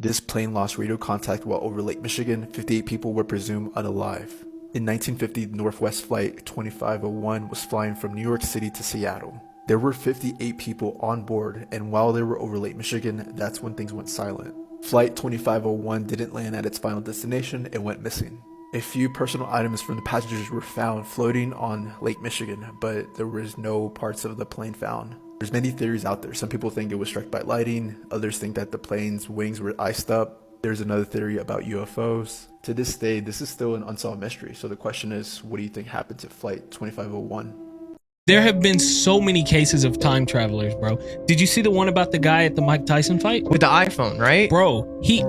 This plane lost radio contact while over Lake Michigan. 58 people were presumed unalive. In 1950, Northwest Flight 2501 was flying from New York City to Seattle. There were 58 people on board, and while they were over Lake Michigan, that's when things went silent. Flight 2501 didn't land at its final destination and went missing. A few personal items from the passengers were found floating on Lake Michigan, but there was no parts of the plane found. There's many theories out there. Some people think it was struck by lightning, others think that the plane's wings were iced up. There's another theory about UFOs. To this day, this is still an unsolved mystery. So the question is, what do you think happened to Flight 2501? There have been so many cases of time travelers, bro. Did you see the one about the guy at the Mike Tyson fight? With the iPhone, right? Bro, he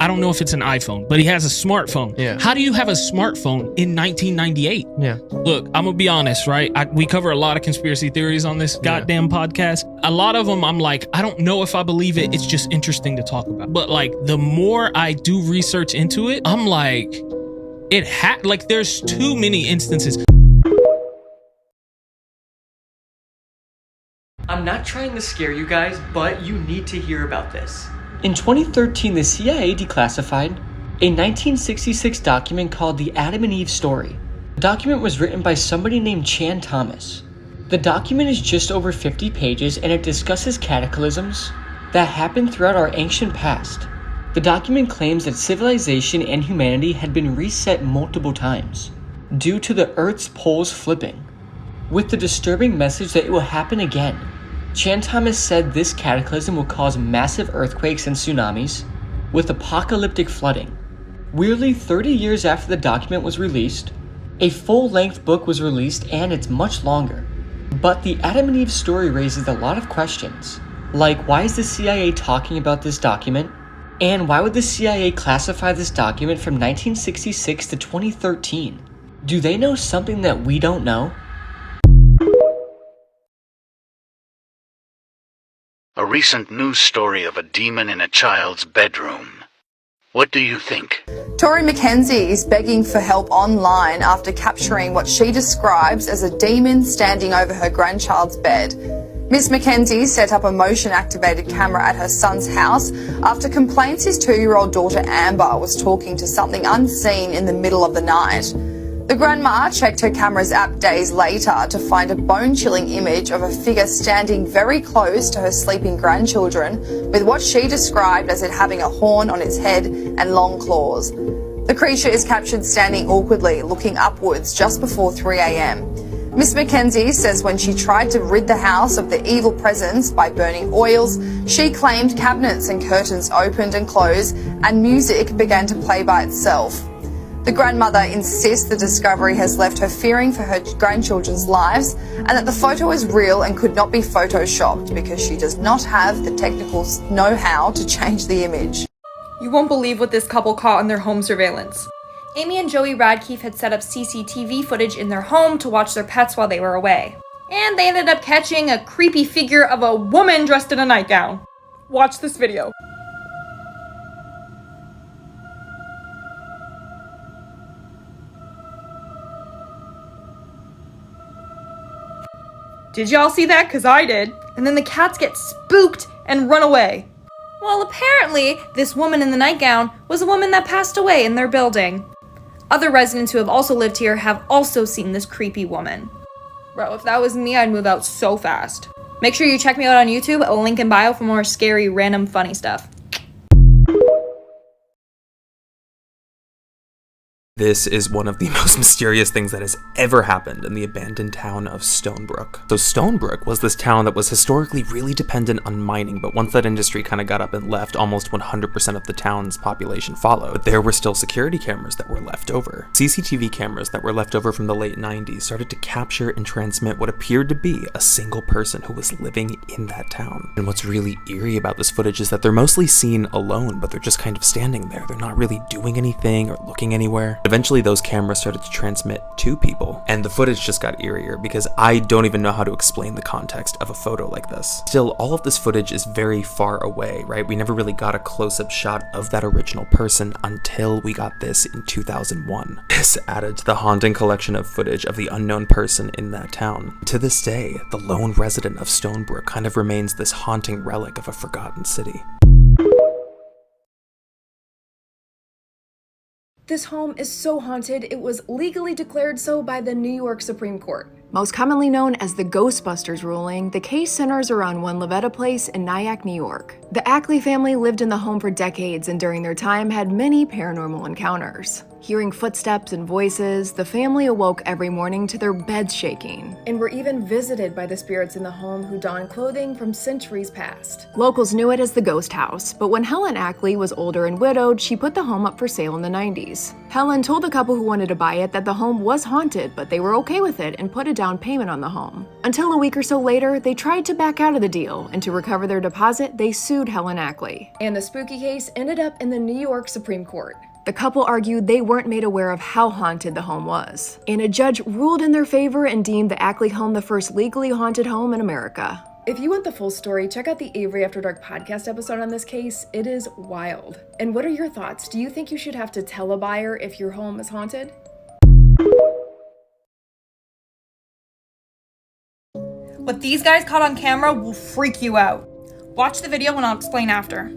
I don't know if it's an iPhone, but he has a smartphone. Yeah. How do you have a smartphone in 1998? Yeah. Look, I'm gonna be honest, right? We cover a lot of conspiracy theories on this goddamn podcast. A lot of them, I'm like, I don't know if I believe it. It's just interesting to talk about. But like, the more I do research into it, I'm like, there's too many instances. I'm not trying to scare you guys, but you need to hear about this. In 2013, the CIA declassified a 1966 document called the Adam and Eve Story. The document was written by somebody named Chan Thomas. The document is just over 50 pages and it discusses cataclysms that happened throughout our ancient past. The document claims that civilization and humanity had been reset multiple times due to the Earth's poles flipping, with the disturbing message that it will happen again. Chan Thomas said this cataclysm will cause massive earthquakes and tsunamis, with apocalyptic flooding. Weirdly, 30 years after the document was released, a full-length book was released and it's much longer. But the Adam and Eve story raises a lot of questions, like why is the CIA talking about this document? And why would the CIA classify this document from 1966 to 2013? Do they know something that we don't know? A recent news story of a demon in a child's bedroom. What do you think? Tori McKenzie is begging for help online after capturing what she describes as a demon standing over her grandchild's bed. Miss McKenzie set up a motion-activated camera at her son's house after complaints his 2-year-old daughter Amber was talking to something unseen in the middle of the night. The grandma checked her camera's app days later to find a bone-chilling image of a figure standing very close to her sleeping grandchildren, with what she described as it having a horn on its head and long claws. The creature is captured standing awkwardly, looking upwards just before 3 a.m. Miss McKenzie says when she tried to rid the house of the evil presence by burning oils, she claimed cabinets and curtains opened and closed and music began to play by itself. The grandmother insists the discovery has left her fearing for her grandchildren's lives and that the photo is real and could not be photoshopped because she does not have the technical know-how to change the image. You won't believe what this couple caught on their home surveillance. Amy and Joey Radkeefe had set up CCTV footage in their home to watch their pets while they were away. And they ended up catching a creepy figure of a woman dressed in a nightgown. Watch this video. Did y'all see that? 'Cause I did. And then the cats get spooked and run away. Well, apparently, this woman in the nightgown was a woman that passed away in their building. Other residents who have also lived here have also seen this creepy woman. Bro, if that was me, I'd move out so fast. Make sure you check me out on YouTube, a link in bio for more scary, random, funny stuff. This is one of the most mysterious things that has ever happened in the abandoned town of Stonebrook. So Stonebrook was this town that was historically really dependent on mining, but once that industry kind of got up and left, almost 100% of the town's population followed. But there were still security cameras that were left over. CCTV cameras that were left over from the late 90s started to capture and transmit what appeared to be a single person who was living in that town. And what's really eerie about this footage is that they're mostly seen alone, but they're just kind of standing there. They're not really doing anything or looking anywhere. Eventually those cameras started to transmit to people, and the footage just got eerier because I don't even know how to explain the context of a photo like this. Still, all of this footage is very far away, right? We never really got a close-up shot of that original person until we got this in 2001. This added to the haunting collection of footage of the unknown person in that town. To this day, the lone resident of Stonebrook kind of remains this haunting relic of a forgotten city. This home is so haunted, it was legally declared so by the New York Supreme Court. Most commonly known as the Ghostbusters ruling, the case centers around one Lavetta Place in Nyack, New York. The Ackley family lived in the home for decades and during their time had many paranormal encounters. Hearing footsteps and voices, the family awoke every morning to their beds shaking, and were even visited by the spirits in the home who donned clothing from centuries past. Locals knew it as the ghost house, but when Helen Ackley was older and widowed, she put the home up for sale in the 90s. Helen told the couple who wanted to buy it that the home was haunted, but they were okay with it and put a down payment on the home. Until a week or so later, they tried to back out of the deal, and to recover their deposit, they sued Helen Ackley. And the spooky case ended up in the New York Supreme Court. The couple argued they weren't made aware of how haunted the home was, and a judge ruled in their favor and deemed the Ackley home the first legally haunted home in America. If you want the full story, check out the Avery After Dark podcast episode on this case. It is wild. And what are your thoughts? Do you think you should have to tell a buyer if your home is haunted? What these guys caught on camera will freak you out. Watch the video and I'll explain after.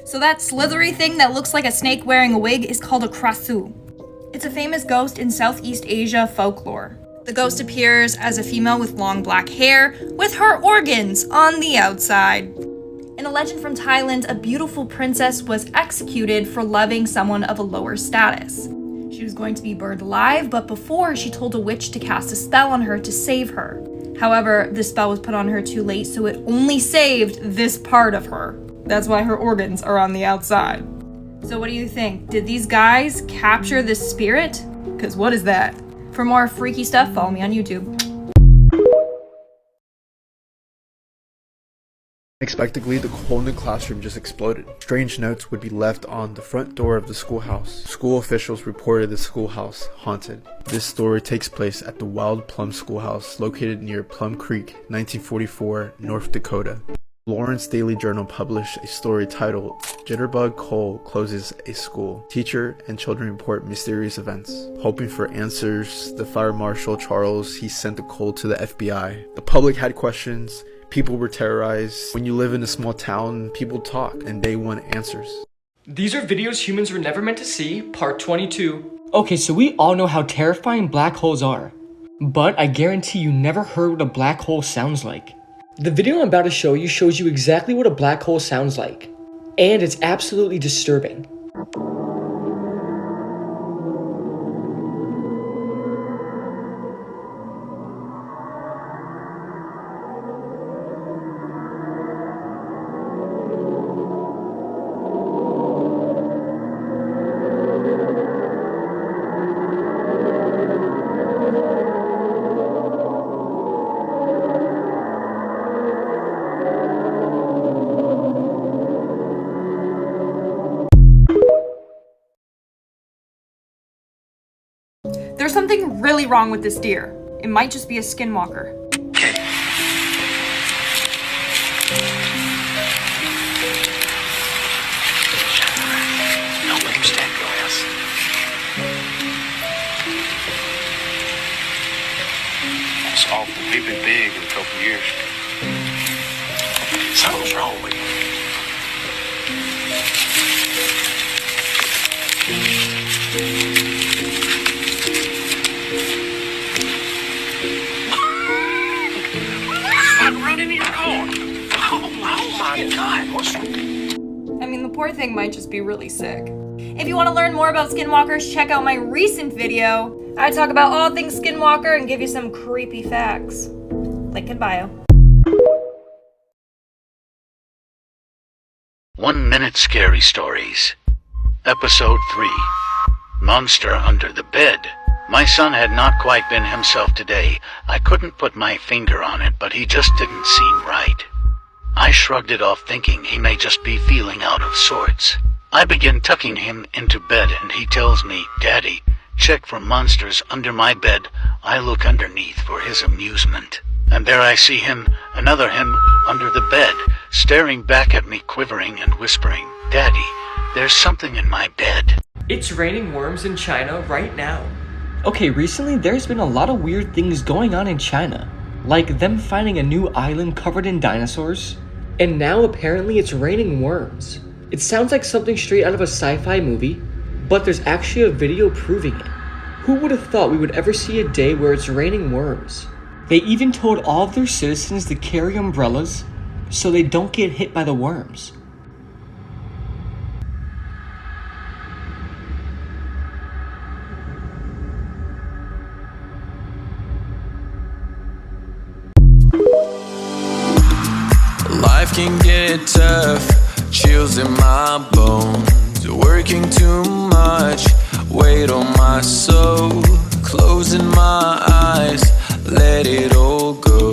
So that slithery thing that looks like a snake wearing a wig is called a Krasu. It's a famous ghost in Southeast Asia folklore. The ghost appears as a female with long black hair, with her organs on the outside. In a legend from Thailand, a beautiful princess was executed for loving someone of a lower status. She was going to be burned alive, but before, she told a witch to cast a spell on her to save her. However, the spell was put on her too late, so it only saved this part of her. That's why her organs are on the outside. So what do you think? Did these guys capture this spirit? Because what is that? For more freaky stuff, follow me on YouTube. Unexpectedly, the whole new classroom just exploded. Strange notes would be left on the front door of the schoolhouse. School officials reported the schoolhouse haunted. This story takes place at the Wild Plum Schoolhouse, located near Plum Creek, 1944, North Dakota. Lawrence Daily Journal published a story titled Jitterbug Cole Closes a School. Teacher and children report mysterious events. Hoping for answers, the fire marshal Charles, he sent the call to the FBI. The public had questions. People were terrorized. When you live in a small town, people talk and they want answers. These are videos humans were never meant to see, part 22. Okay, so we all know how terrifying black holes are, but I guarantee you never heard what a black hole sounds like. The video I'm about to show you shows you exactly what a black hole sounds like, and it's absolutely disturbing. There's something really wrong with this deer. It might just be a skinwalker. Don't let him stand your ass. It's awful. We've been big in a couple years. Something's wrong with you. I mean, the poor thing might just be really sick. If you want to learn more about skinwalkers, check out my recent video. I talk about all things skinwalker and give you some creepy facts. Link in bio. 1 Minute Scary Stories. Episode 3. Monster Under the Bed. My son had not quite been himself today. I couldn't put my finger on it, but he just didn't seem right. I shrugged it off, thinking he may just be feeling out of sorts. I begin tucking him into bed and he tells me, "Daddy, check for monsters under my bed." I look underneath for his amusement. And there I see him, another him, under the bed, staring back at me, quivering and whispering, "Daddy, there's something in my bed." It's raining worms in China right now. Okay, recently there's been a lot of weird things going on in China. Like them finding a new island covered in dinosaurs. And now apparently it's raining worms. It sounds like something straight out of a sci-fi movie, but there's actually a video proving it. Who would have thought we would ever see a day where it's raining worms? They even told all of their citizens to carry umbrellas so they don't get hit by the worms. Life can get tough, chills in my bones, working too much, weight on my soul, closing my eyes, let it all go.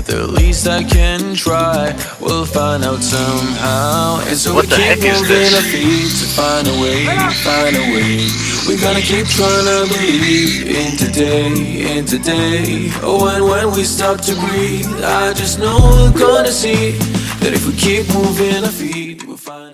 The least I can try, we'll find out somehow. And so What we the keep heck is moving this? our feet to find a way, find a way. We gotta keep trying to believe in today, in today. Oh, and when we stop to breathe, I just know we're gonna see that if we keep moving our feet, we'll find